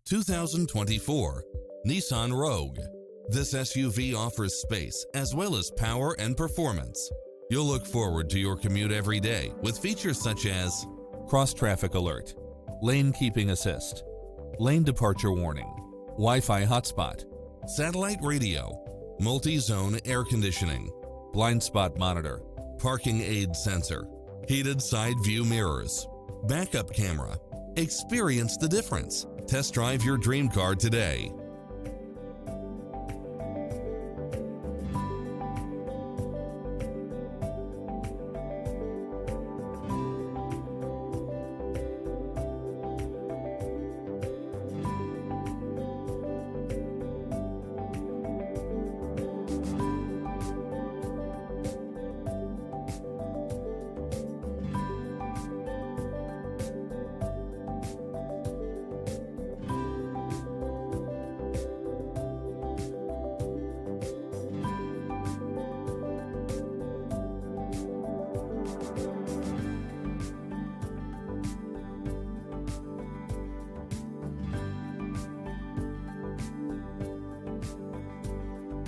2024 Nissan Rogue. This SUV offers space as well as power and performance. You'll look forward to your commute every day with features such as cross-traffic alert, lane keeping assist, lane departure warning, Wi-Fi hotspot, satellite radio, multi-zone air conditioning, blind spot monitor, parking aid sensor, heated side view mirrors, backup camera. Experience the difference. Test drive your dream car today.